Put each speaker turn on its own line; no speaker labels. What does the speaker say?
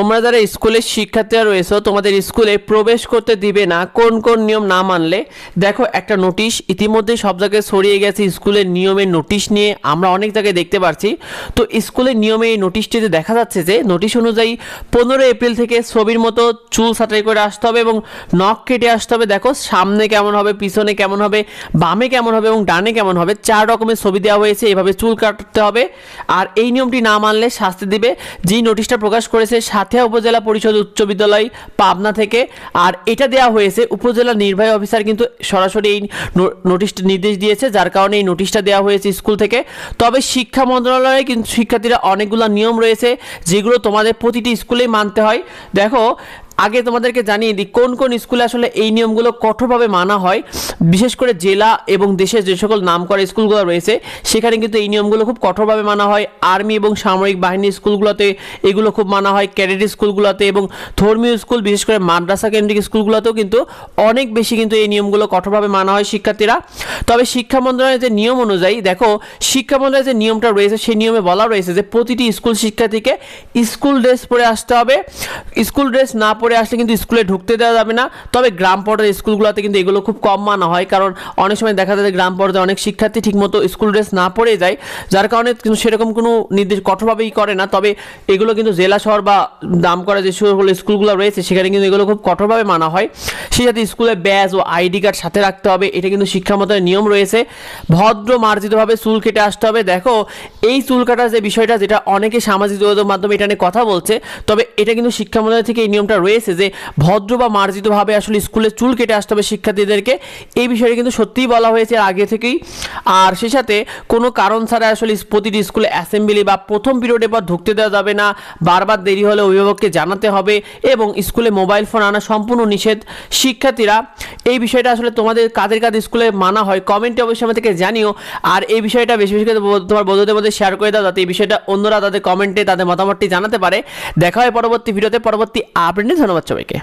তোমরা যারা স্কুলের শিক্ষার্থীরা রয়েছো তোমাদের স্কুলে প্রবেশ করতে দিবে না কোন কোন নিয়ম না মানলে। দেখো একটা নোটিশ ইতিমধ্যে সব জায়গায় ছড়িয়ে গেছে স্কুলের নিয়মের নোটিশ নিয়ে, আমরা অনেক জায়গায় দেখতে পাচ্ছি। তো স্কুলের নিয়মে এই নোটিশটিতে দেখা যাচ্ছে যে নোটিশ অনুযায়ী 15 এপ্রিল থেকে ছবির মতো চুল ছাঁটাই করে আসতে হবে এবং নখ কেটে আসতে হবে। দেখো সামনে কেমন হবে, পিছনে কেমন হবে, বামে কেমন হবে এবং ডানে কেমন হবে, 4 রকমের ছবি দেওয়া হয়েছে। এভাবে চুল কাটতে হবে আর এই নিয়মটি না মানলে শাস্তি দিবে। যেই নোটিশটা প্রকাশ করেছে সাথিয়া উপজেলা পরিষদ উচ্চ বিদ্যালয় পাবনা থেকে, আর এটা দেওয়া হয়েছে উপজেলা নির্বাহী অফিসার কিন্তু সরাসরি এই নোটিশটা নির্দেশ দিয়েছে, যার কারণে এই নোটিশটা দেওয়া হয়েছে স্কুল থেকে। তবে শিক্ষা মন্ত্রণালয়ে কিন্তু শিক্ষার্থীরা অনেকগুলো নিয়ম রয়েছে যেগুলো তোমাদের প্রতিটি স্কুলেই মানতে হয়। দেখো আগে তোমাদেরকে জানিয়ে দিই কোন কোন স্কুলে আসলে এই নিয়মগুলো কঠোরভাবে মানা হয়। বিশেষ করে জেলা এবং দেশের যে সকল নামকরা স্কুলগুলো রয়েছে সেখানে কিন্তু এই নিয়মগুলো খুব কঠোরভাবে মানা হয়। আর্মি এবং সামরিক বাহিনী স্কুলগুলোতে এগুলো খুব মানা হয়, ক্যাডেট স্কুলগুলোতে এবং ধর্মীয় স্কুল বিশেষ করে মাদ্রাসা কেন্দ্রিক স্কুলগুলোতেও কিন্তু অনেক বেশি কিন্তু এই নিয়মগুলো কঠোরভাবে মানা হয় শিক্ষার্থীরা। তবে শিক্ষা মন্ত্রণালয়ের যে নিয়ম অনুযায়ী দেখো শিক্ষা মন্ত্রণালয়ের যে নিয়মটা রয়েছে সেই নিয়মে বলা রয়েছে যে প্রতিটি স্কুল শিক্ষার্থীকে স্কুল ড্রেস পরে আসতে হবে। স্কুল ড্রেস না পরে আসলে কিন্তু স্কুলে ঢুকতে দেওয়া যাবে না। তবে গ্রাম পর্যায়ের স্কুলগুলোতে কিন্তু এগুলো খুব কম মানা হয়, কারণ অনেক সময় দেখা যায় গ্রাম পর্যায়ে অনেক শিক্ষার্থী ঠিকমতো স্কুল ড্রেস না পরে যায়, যার কারণে কিন্তু সেরকম কোনো নির্দেশ কঠোরভাবেই করে না। তবে এগুলো কিন্তু জেলা শহর বা নামকরা যে সকল স্কুলগুলো রয়েছে সেখানে কিন্তু এগুলো খুব কঠোরভাবে মানা হয়। সেই সাথে স্কুলে ব্যাজ ও আইডি কার্ড সাথে রাখতে হবে, এটা কিন্তু শিক্ষা মন্ত্রণালয়ের নিয়ম রয়েছে। ভদ্র মার্জিতভাবে চুল কেটে আসতে হবে। দেখো এই চুল কাটার যে বিষয়টা, যেটা অনেকে সামাজিক যোগাযোগ মাধ্যমে এটা নিয়ে কথা বলছে, তবে এটা কিন্তু শিক্ষা মন্ত্রণালয় থেকে এই নিয়মটা রয়েছে যে ভদ্র বা মার্জিতভাবে আসলে স্কুলে চুল কেটে আসতে হবে শিক্ষার্থীদেরকে। এই বিষয়টা কিন্তু সত্যিই বলা হয়েছে আগে থেকেই। আর সেই সাথে কোনো কারণ ছাড়া আসলে প্রতিটি স্কুলে অ্যাসেম্বলি বা প্রথম পিরিয়ডে পর ঢুকতে দেওয়া যাবে না, বারবার দেরি হলে অভিভাবককে জানাতে হবে এবং স্কুলে মোবাইল ফোন আনা সম্পূর্ণ নিষেধ। শিক্ষার্থীরা এই বিষয়টা আসলে তোমাদের কাদের কাদের স্কুলে মানা হয় কমেন্টে অবশ্যই আমাদেরকে জানিও। আর এই বিষয়টা বেশি বেশি করে তোমার বন্ধুদের মধ্যে শেয়ার করে দাও, যাতে এই বিষয়টা অন্যরা তাদের কমেন্টে তাদের মতামতটি জানাতে পারে। দেখা হয় পরবর্তী ভিডিওতে পরবর্তী আপডেটে। ধন্যবাদ সবাইকে।